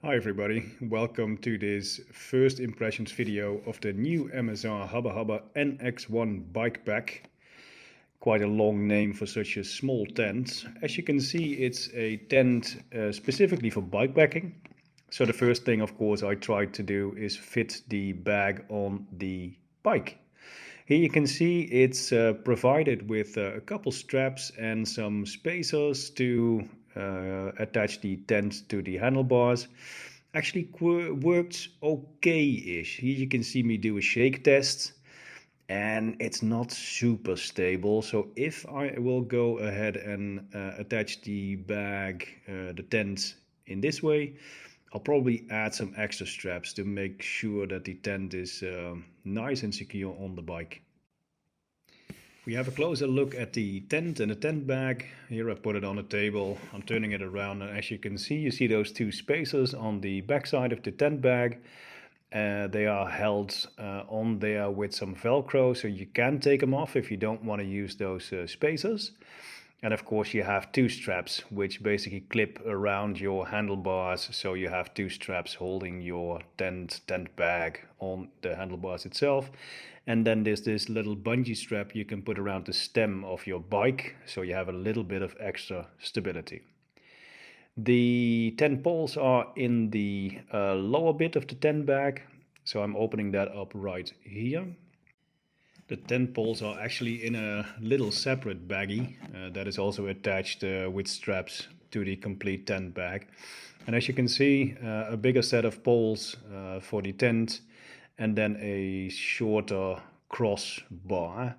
Hi everybody, welcome to this first impressions video of the new MSR HUBBA HUBBA NX1 BIKEPACK. Quite a long name for such a small tent. As you can see, it's a tent specifically for bikepacking. So the first thing, of course, I tried to do is fit the bag on the bike. Here you can see it's provided with a couple straps and some spacers to attach the tent to the handlebars. Actually works okay-ish. Here you can see me do a shake test and it's not super stable. So if I will go ahead and attach the bag, the tent in this way, I'll probably add some extra straps to make sure that the tent is nice and secure on the bike. We have a closer look at the tent and the tent bag. Here I put it on a table. I'm turning it around, and as you can see, you see those two spacers on the back side of the tent bag. They are held on there with some Velcro, so you can take them off if you don't want to use those spacers. And of course you have two straps which basically clip around your handlebars, so you have two straps holding your tent bag on the handlebars itself. And then there's this little bungee strap you can put around the stem of your bike, so you have a little bit of extra stability. The tent poles are in the lower bit of the tent bag, so I'm opening that up right here. The tent poles are actually in a little separate baggie that is also attached with straps to the complete tent bag. And as you can see, a bigger set of poles for the tent, and then a shorter crossbar.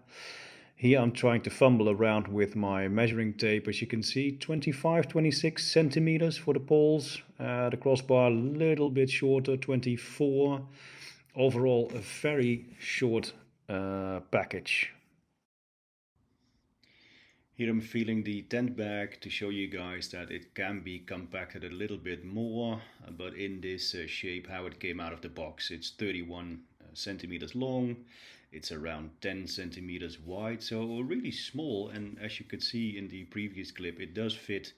Here I'm trying to fumble around with my measuring tape. As you can see, 26 centimeters for the poles. The crossbar a little bit shorter, 24. Overall, a very short package. Here I'm feeling the tent bag to show you guys that it can be compacted a little bit more, but in this shape how it came out of the box. It's 31 centimeters long, it's around 10 centimeters wide, so really small, and as you could see in the previous clip, it does fit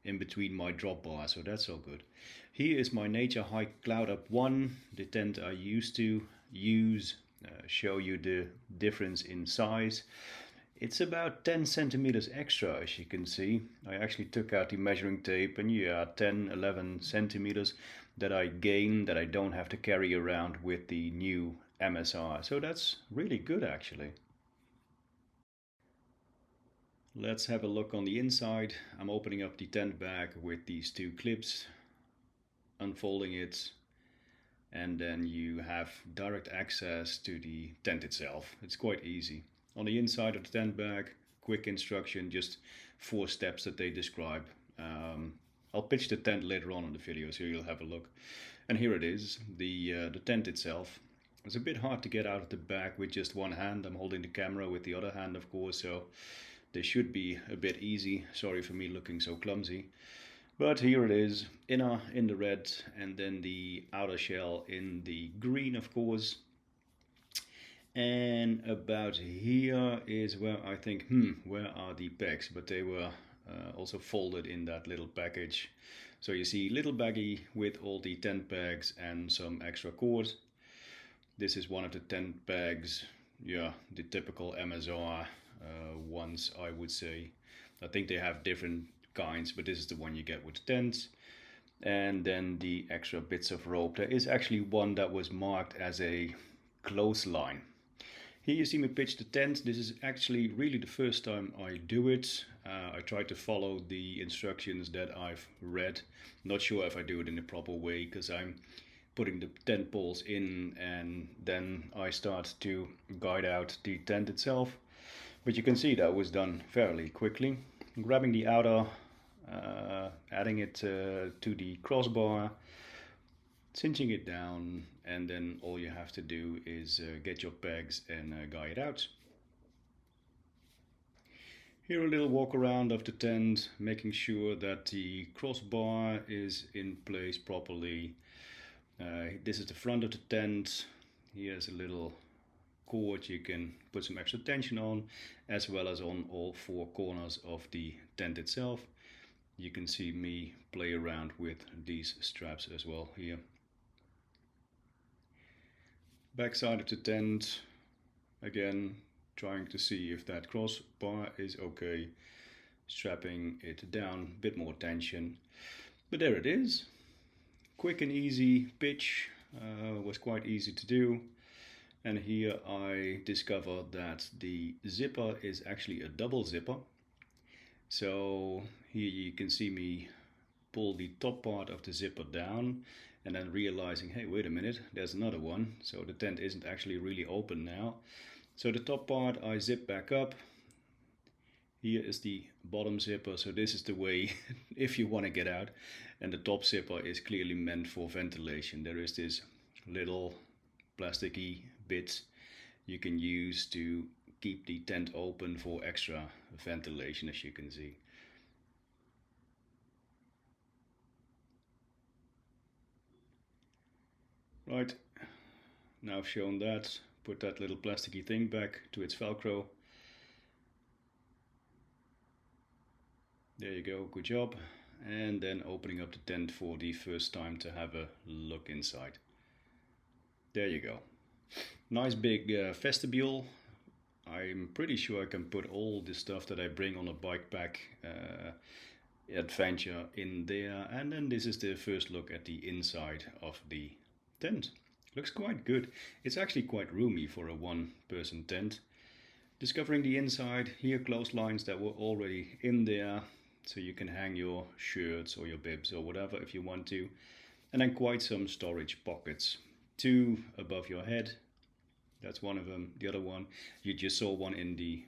in between my drop bar, so that's all good. Here is my Nature Hike Cloud Up 1, the tent I used to use. Show you the difference in size. It's about 10 centimeters extra, as you can see. I actually took out the measuring tape, and yeah, 10-11 centimeters that I gain, that I don't have to carry around with the new MSR. So that's really good actually. Let's have a look on the inside. I'm opening up the tent bag with these two clips, unfolding it, and then you have direct access to the tent itself. It's quite easy. On the inside of the tent bag, quick instruction, just 4 steps that they describe. I'll pitch the tent later on in the video, so you'll have a look. And here it is, the tent itself. It's a bit hard to get out of the bag with just one hand. I'm holding the camera with the other hand, of course, so this should be a bit easy. Sorry for me looking so clumsy. But here it is, inner in the red, and then the outer shell in the green, of course. And about here is where I think, where are the pegs? But they were also folded in that little package. So you see little baggie with all the tent bags and some extra cords. This is one of the tent bags, yeah, the typical MSR ones, I would say. I think they have different kinds, but this is the one you get with the tents. And then the extra bits of rope. There is actually one that was marked as a clothesline. Here you see me pitch the tent. This is actually really the first time I do it. I try to follow the instructions that I've read. Not sure if I do it in the proper way, because I'm putting the tent poles in and then I start to guide out the tent itself. But you can see that was done fairly quickly. Grabbing the outer, adding it to the crossbar, cinching it down, and then all you have to do is get your pegs and guide it out. Here a little walk around of the tent, making sure that the crossbar is in place properly. This is the front of the tent. Here's a little cord you can put some extra tension on, as well as on all 4 corners of the tent itself. you can see me play around with these straps as well here. Backside of the tent, again trying to see if that crossbar is okay, strapping it down, a bit more tension, but there it is. Quick and easy pitch, was quite easy to do. And here I discovered that the zipper is actually a double zipper. So here you can see me pull the top part of the zipper down and then realizing, hey, wait a minute, there's another one. So the tent isn't actually really open now. So the top part I zip back up. Here is the bottom zipper, so this is the way if you want to get out. And the top zipper is clearly meant for ventilation. There is this little plasticky bit you can use to keep the tent open for extra ventilation, as you can see. Right, now I've shown that, put that little plasticky thing back to its Velcro. There you go, good job. And then opening up the tent for the first time to have a look inside. There you go. Nice big vestibule. I'm pretty sure I can put all the stuff that I bring on a bike pack adventure in there. And then this is the first look at the inside of the tent. Looks quite good. It's actually quite roomy for a one-person tent. Discovering the inside, here clotheslines that were already in there, so you can hang your shirts or your bibs or whatever if you want to. And then quite some storage pockets. Two above your head, that's one of them. The other one, you just saw one in the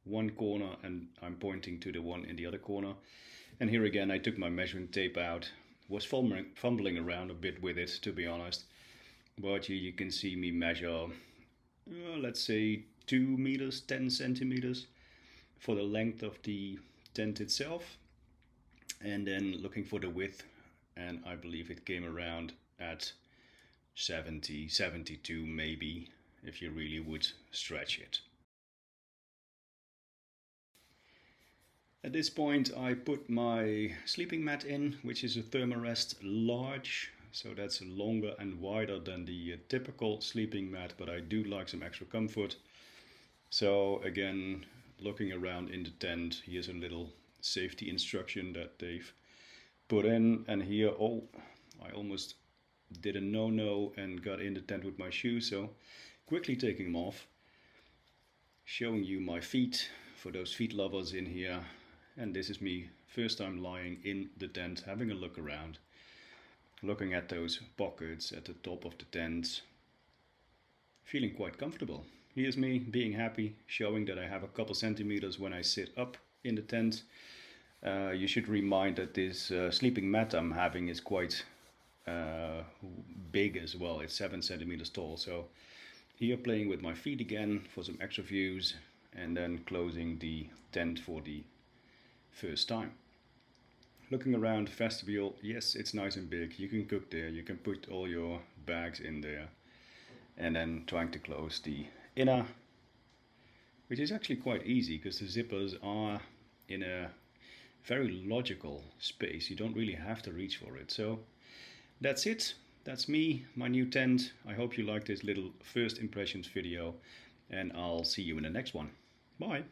one corner and I'm pointing to the one in the other corner. And here again I took my measuring tape out, was fumbling around a bit with it, to be honest. But here you can see me measure, let's say 2 meters, 10 centimeters for the length of the tent itself. And then looking for the width, and I believe it came around at 70, 72 maybe, if you really would stretch it. At this point I put my sleeping mat in, which is a Thermarest large, so that's longer and wider than the typical sleeping mat, but I do like some extra comfort. So again, looking around in the tent, here's a little safety instruction that they've put in, and here, oh, I almost did a no-no and got in the tent with my shoes, so quickly taking them off, showing you my feet for those feet lovers in here. And this is me first time lying in the tent, having a look around, looking at those pockets at the top of the tent, feeling quite comfortable. Here's me being happy, showing that I have a couple centimeters when I sit up in the tent. You should remind that this sleeping mat I'm having is quite big as well. It's 7 centimeters tall. So here playing with my feet again for some extra views, and then closing the tent for the first time. Looking around the vestibule, yes, it's nice and big. You can cook there, you can put all your bags in there. And then trying to close the inner, which is actually quite easy because the zippers are in a very logical space. You don't really have to reach for it. So that's it. That's me, my new tent. I hope you liked this little first impressions video, and I'll see you in the next one. Bye.